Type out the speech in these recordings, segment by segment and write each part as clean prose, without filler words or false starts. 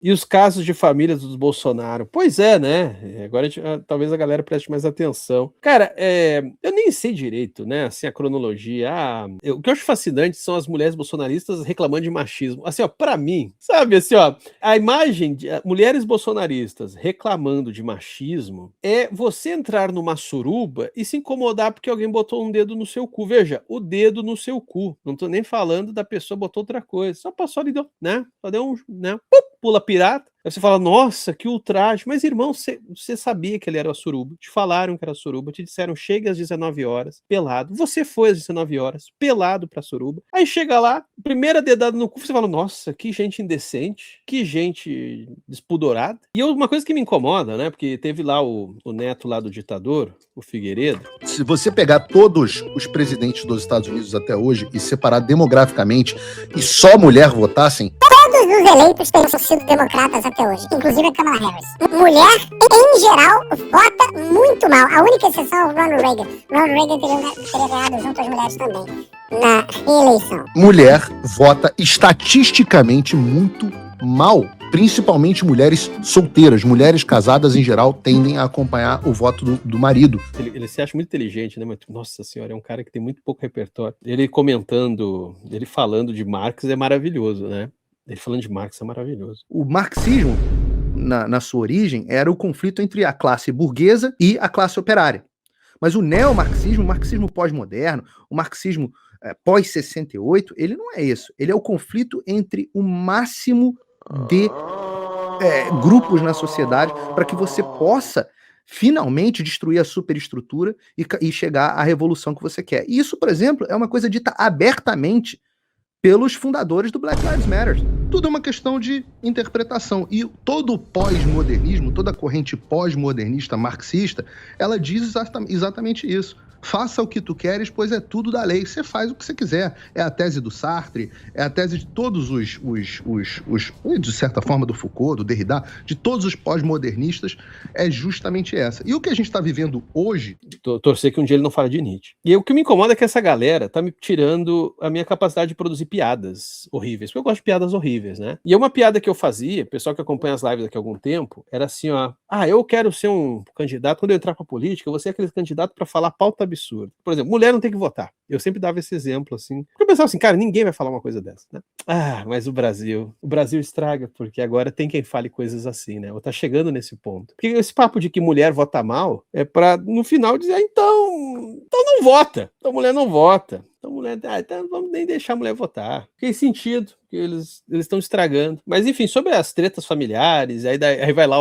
E os casos de famílias dos Bolsonaro? Pois é, né? Agora talvez a galera preste mais atenção. Cara, eu nem sei direito, né? Assim, a cronologia. O que eu acho fascinante são as mulheres bolsonaristas reclamando de machismo. Assim, ó, pra mim, sabe, assim, ó, a imagem de mulheres bolsonaristas reclamando de machismo é você entrar numa suruba e se incomodar porque alguém botou um dedo no seu cu. Veja, o dedo no seu cu. Não tô nem falando da pessoa botou outra coisa. Só passou ali, deu, né? Só deu um, né? Pula pirata. Aí você fala, nossa, que ultraje. Mas, irmão, você sabia que ele era suruba. Te falaram que era suruba. Te disseram, chega às 19 horas, pelado. Você foi às 19 horas, pelado pra suruba. Aí chega lá, primeira dedada no cu, você fala, nossa, que gente indecente. Que gente despudorada. E uma coisa que me incomoda, né? Porque teve lá o neto lá do ditador, o Figueiredo. Se você pegar todos os presidentes dos Estados Unidos até hoje e separar demograficamente e só mulher votassem, todos os eleitos têm sido democratas até hoje, inclusive a Kamala Harris. Mulher, em geral, vota muito mal. A única exceção é o Ronald Reagan. Ronald Reagan teria ganhado junto às mulheres também na reeleição. Mulher vota estatisticamente muito mal. Principalmente mulheres solteiras, mulheres casadas em geral tendem a acompanhar o voto do marido. Ele se acha muito inteligente, né? Mas, nossa senhora, é um cara que tem muito pouco repertório. Ele comentando, ele falando de Marx é maravilhoso, né? Ele falando de Marx é maravilhoso. O marxismo, na sua origem, era o conflito entre a classe burguesa e a classe operária. Mas o neomarxismo, o marxismo pós-moderno, o marxismo pós-68, ele não é isso. Ele é o conflito entre o máximo de grupos na sociedade para que você possa finalmente destruir a superestrutura e chegar à revolução que você quer. E isso, por exemplo, é uma coisa dita abertamente pelos fundadores do Black Lives Matter. Tudo é uma questão de interpretação. E todo o pós-modernismo, toda a corrente pós-modernista marxista, ela diz exatamente isso. Faça o que tu queres, pois é tudo da lei. Você faz o que você quiser. É a tese do Sartre, é a tese de todos de certa forma, do Foucault, do Derrida, de todos os pós-modernistas, é justamente essa. E o que a gente está vivendo hoje... Torcer que um dia ele não fale de Nietzsche. E o que me incomoda é que essa galera tá me tirando a minha capacidade de produzir piadas horríveis, porque eu gosto de piadas horríveis, né? E uma piada que eu fazia, pessoal que acompanha as lives daqui a algum tempo, era assim, ó, eu quero ser um candidato, quando eu entrar pra política, eu vou ser aquele candidato para falar pauta absurda. Por exemplo, mulher não tem que votar. Eu sempre dava esse exemplo, assim. Porque eu pensava assim, cara, ninguém vai falar uma coisa dessa, né? Mas o Brasil estraga, porque agora tem quem fale coisas assim, né? Ou tá chegando nesse ponto. Porque esse papo de que mulher vota mal é pra, no final, dizer, então não vota. Então mulher não vota. Então mulher, então não vamos nem deixar a mulher votar. Tem sentido, que eles estão estragando. Mas enfim, sobre as tretas familiares, aí vai lá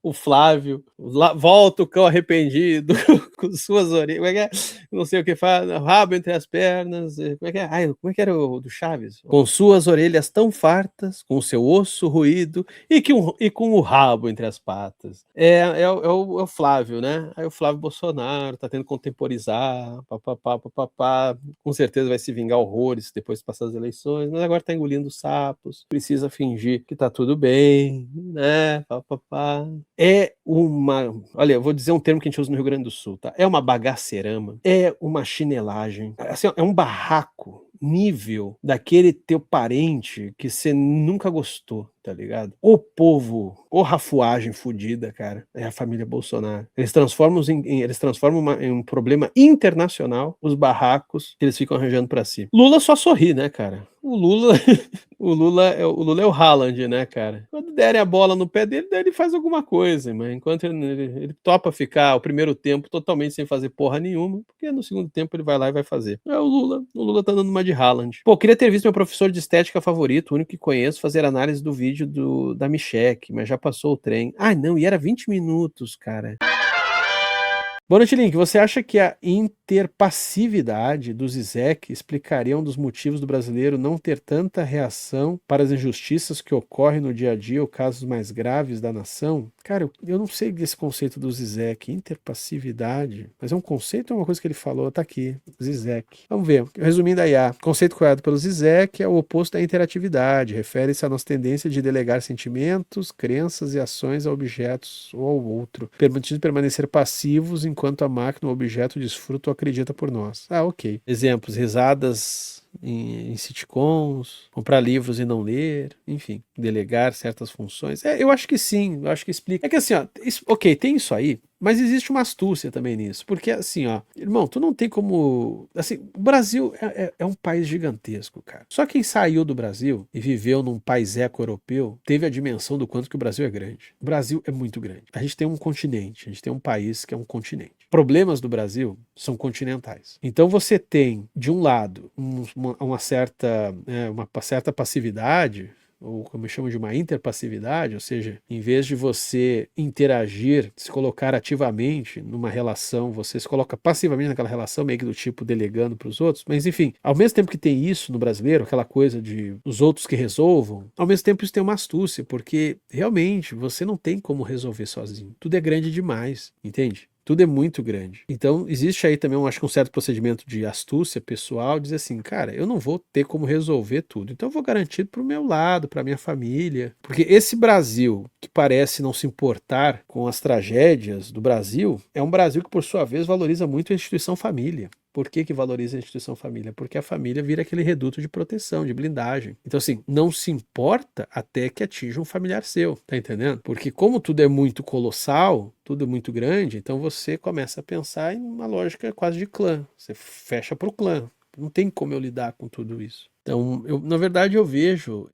o Flávio, volta o cão arrependido, com suas orelhas, como é que é? Não sei o que faz, rabo entre as pernas, como é que é? Como é que era o do Chaves? Com suas orelhas tão fartas, com o seu osso ruído e com o rabo entre as patas. É o Flávio, né? Aí o Flávio Bolsonaro tá tendo que contemporizar, papapá, com certeza vai se vingar horrores depois de passar as eleições, mas agora tá engolindo sapos, precisa fingir que tá tudo bem, né? Olha, eu vou dizer um termo que a gente usa no Rio Grande do Sul, tá? É uma bagacerama, é uma chinelagem, assim, é um barraco nível daquele teu parente que você nunca gostou, tá ligado? O povo, rafuagem fudida, cara, é a família Bolsonaro. Eles transformam em um problema internacional os barracos que eles ficam arranjando pra si. Lula só sorri, né, cara? O Lula é o Haaland, né, cara? Quando derem a bola no pé dele, daí ele faz alguma coisa, mas enquanto ele topa ficar o primeiro tempo totalmente sem fazer porra nenhuma, porque no segundo tempo ele vai lá e vai fazer. O Lula tá dando uma de Haaland. Pô, queria ter visto meu professor de estética favorito, o único que conheço, fazer análise do vídeo da Micheque, mas já passou o trem. Não, e era 20 minutos, cara. Boa noite, Link. Você acha que a interpassividade do Zizek explicaria um dos motivos do brasileiro não ter tanta reação para as injustiças que ocorrem no dia a dia ou casos mais graves da nação? Cara, eu não sei desse conceito do Zizek, interpassividade, mas é um conceito ou é uma coisa que ele falou? Tá aqui, Zizek. Vamos ver. Resumindo aí, o conceito criado pelo Zizek é o oposto da interatividade, refere-se à nossa tendência de delegar sentimentos, crenças e ações a objetos ou ao outro, permitindo permanecer passivos enquanto a máquina ou objeto desfruta ou acredita por nós. Ok. Exemplos, risadas em sitcoms, comprar livros e não ler, enfim, delegar certas funções. Eu acho que sim, eu acho que explica. É que assim, ó, ok, tem isso aí, mas existe uma astúcia também nisso, porque assim, ó, irmão, tu não tem como, assim, o Brasil é um país gigantesco, cara. Só quem saiu do Brasil e viveu num país eco-europeu teve a dimensão do quanto que o Brasil é grande. O Brasil é muito grande. A gente tem um continente, a gente tem um país que é um continente. Problemas do Brasil são continentais. Então você tem, de um lado, uma certa passividade, ou como eu chamo de uma interpassividade, ou seja, em vez de você interagir, se colocar ativamente numa relação, você se coloca passivamente naquela relação, meio que do tipo delegando para os outros, mas enfim, ao mesmo tempo que tem isso no brasileiro, aquela coisa de os outros que resolvam, ao mesmo tempo isso tem uma astúcia, porque realmente você não tem como resolver sozinho, tudo é grande demais, entende? Tudo é muito grande. Então, existe aí também, acho que um certo procedimento de astúcia pessoal, dizer assim, cara, eu não vou ter como resolver tudo. Então, eu vou garantir para o meu lado, para a minha família. Porque esse Brasil, que parece não se importar com as tragédias do Brasil, é um Brasil que, por sua vez, valoriza muito a instituição família. Por que valoriza a instituição família? Porque a família vira aquele reduto de proteção, de blindagem. Então, assim, não se importa até que atinja um familiar seu, tá entendendo? Porque como tudo é muito colossal, tudo é muito grande, então você começa a pensar em uma lógica quase de clã. Você fecha pro clã. Não tem como eu lidar com tudo isso. Então, na verdade, eu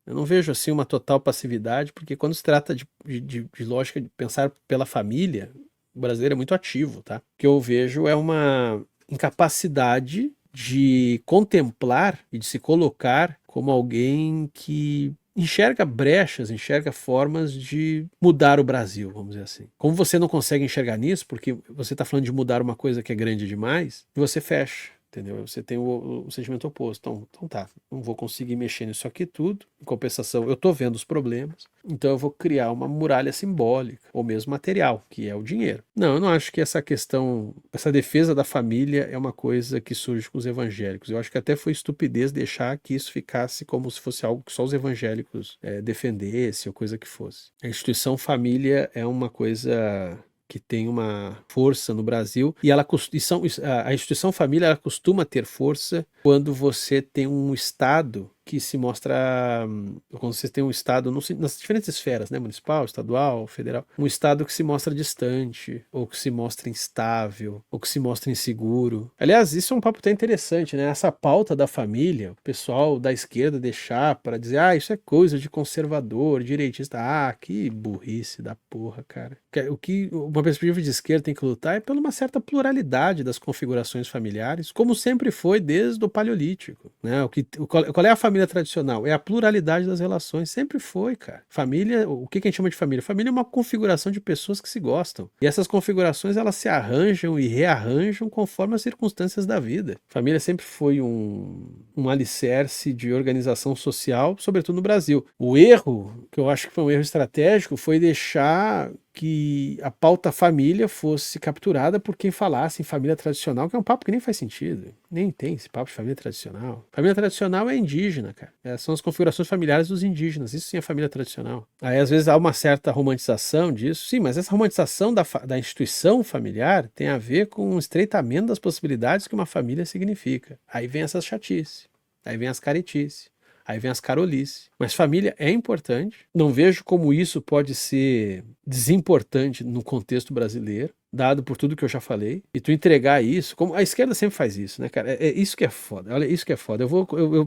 não vejo assim uma total passividade, porque quando se trata de lógica de pensar pela família, o brasileiro é muito ativo, tá? O que eu vejo é uma incapacidade de contemplar e de se colocar como alguém que enxerga brechas, enxerga formas de mudar o Brasil, vamos dizer assim. Como você não consegue enxergar nisso, porque você está falando de mudar uma coisa que é grande demais, você fecha. Entendeu? Você tem o sentimento oposto. Então tá, não vou conseguir mexer nisso aqui tudo. Em compensação, eu estou vendo os problemas. Então eu vou criar uma muralha simbólica, ou mesmo material, que é o dinheiro. Não, eu não acho que essa questão, essa defesa da família é uma coisa que surge com os evangélicos. Eu acho que até foi estupidez deixar que isso ficasse como se fosse algo que só os evangélicos defendessem, ou coisa que fosse. A instituição família é uma coisa que tem uma força no Brasil, e a instituição família ela costuma ter força quando você tem um Estado que se mostra, quando você tem um Estado nas diferentes esferas, né, municipal, estadual, federal, um Estado que se mostra distante, ou que se mostra instável, ou que se mostra inseguro. Aliás, isso é um papo até interessante, né? Essa pauta da família, o pessoal da esquerda deixar para dizer, isso é coisa de conservador, direitista. Que burrice da porra, cara. O que uma perspectiva de esquerda tem que lutar é por uma certa pluralidade das configurações familiares, como sempre foi desde o Paleolítico, né? Qual é a família tradicional? É a pluralidade das relações, sempre foi, cara. Família, o que a gente chama de família? Família é uma configuração de pessoas que se gostam. E essas configurações, elas se arranjam e rearranjam conforme as circunstâncias da vida. Família sempre foi um alicerce de organização social, sobretudo no Brasil. O erro, que eu acho que foi um erro estratégico, foi deixar que a pauta família fosse capturada por quem falasse em família tradicional, que é um papo que nem faz sentido. Nem tem esse papo de família tradicional. Família tradicional é indígena, cara. São as configurações familiares dos indígenas. Isso sim é família tradicional. Aí, às vezes, há uma certa romantização disso. Sim, mas essa romantização da instituição familiar tem a ver com o estreitamento das possibilidades que uma família significa. Aí vem essas chatices. Aí vem as caretices. Aí vem as carolices. Mas família é importante. Não vejo como isso pode ser desimportante no contexto brasileiro, dado por tudo que eu já falei. E tu entregar isso, como a esquerda sempre faz isso, né, cara? É isso que é foda. Olha, isso que é foda.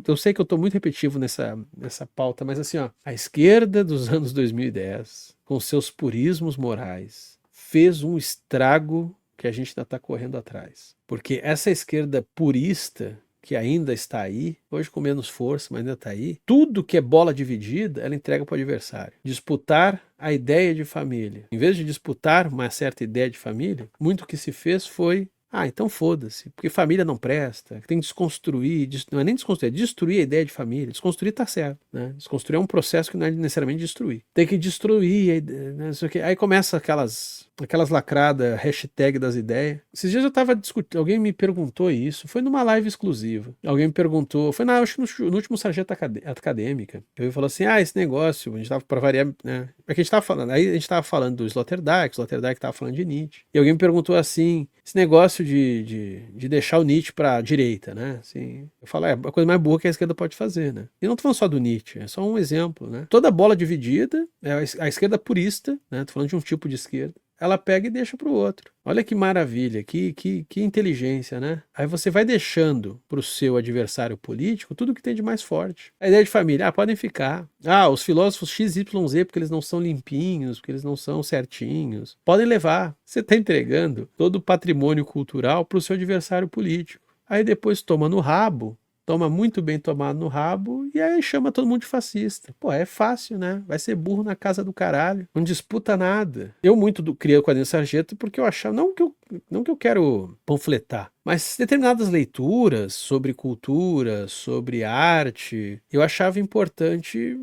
Eu sei que eu tô muito repetitivo nessa pauta, mas assim, a esquerda dos anos 2010, com seus purismos morais, fez um estrago que a gente ainda tá correndo atrás. Porque essa esquerda purista, que ainda está aí, hoje com menos força, mas ainda está aí, tudo que é bola dividida, ela entrega para o adversário. Disputar a ideia de família. Em vez de disputar uma certa ideia de família, muito que se fez foi, então foda-se, porque família não presta, tem que desconstruir, não é nem desconstruir, é destruir a ideia de família. Desconstruir tá certo, né? Desconstruir é um processo que não é necessariamente destruir. Tem que destruir, né? Aí começa aquelas lacradas, hashtag das ideias. Esses dias eu tava discutindo, alguém me perguntou isso, foi numa live exclusiva. Alguém me perguntou, acho que no último Sarjeta Acadêmica. Ele falou assim, esse negócio, a gente tava para variar, né? É que a gente tava falando, aí a gente tava falando do Sloterdijk tava falando de Nietzsche. E alguém me perguntou assim, esse negócio de deixar o Nietzsche pra direita, né? Assim, eu falo, é a coisa mais boa que a esquerda pode fazer, né? E não tô falando só do Nietzsche, é só um exemplo, né? Toda bola dividida, é a esquerda purista, né? Tô falando de um tipo de esquerda. Ela pega e deixa para o outro. Olha que maravilha, que inteligência, né? Aí você vai deixando para o seu adversário político tudo que tem de mais forte. A ideia de família, podem ficar. Os filósofos XYZ, porque eles não são limpinhos, porque eles não são certinhos. Podem levar. Você está entregando todo o patrimônio cultural para o seu adversário político. Aí depois toma no rabo, toma muito bem tomado no rabo e aí chama todo mundo de fascista. Pô, é fácil, né? Vai ser burro na casa do caralho. Não disputa nada. Eu muito criei o Quadrinho Sarjeta porque eu achava, não que eu quero panfletar, mas determinadas leituras sobre cultura, sobre arte, eu achava importante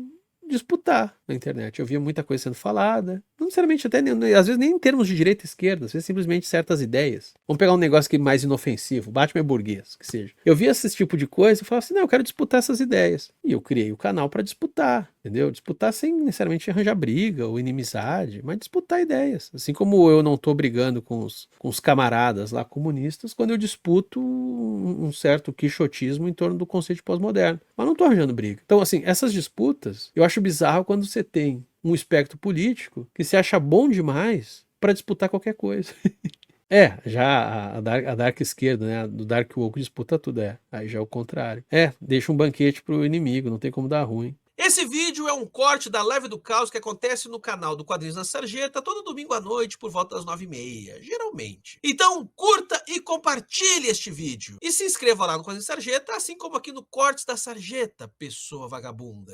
disputar na internet. Eu via muita coisa sendo falada, não necessariamente até, às vezes nem em termos de direita e esquerda, às vezes simplesmente certas ideias. Vamos pegar um negócio que é mais inofensivo, Batman é burguês, que seja. Eu via esse tipo de coisa e falava assim, não, eu quero disputar essas ideias. E eu criei o canal para disputar, entendeu? Disputar sem necessariamente arranjar briga ou inimizade, mas disputar ideias. Assim como eu não tô brigando com os camaradas lá comunistas, quando eu disputo um certo quixotismo em torno do conceito de pós-moderno. Mas não tô arranjando briga. Então, assim, essas disputas, eu acho bizarro quando você tem um espectro político que se acha bom demais para disputar qualquer coisa. Já a dark esquerda, né, do dark woke disputa tudo, aí já é o contrário. Deixa um banquete pro inimigo, não tem como dar ruim. Esse vídeo é um corte da Live do Caos que acontece no canal do Quadrinhos da Sarjeta todo domingo à noite por volta das 9h30, geralmente. Então curta e compartilhe este vídeo. E se inscreva lá no Quadrinhos da Sarjeta, assim como aqui no Cortes da Sarjeta, pessoa vagabunda.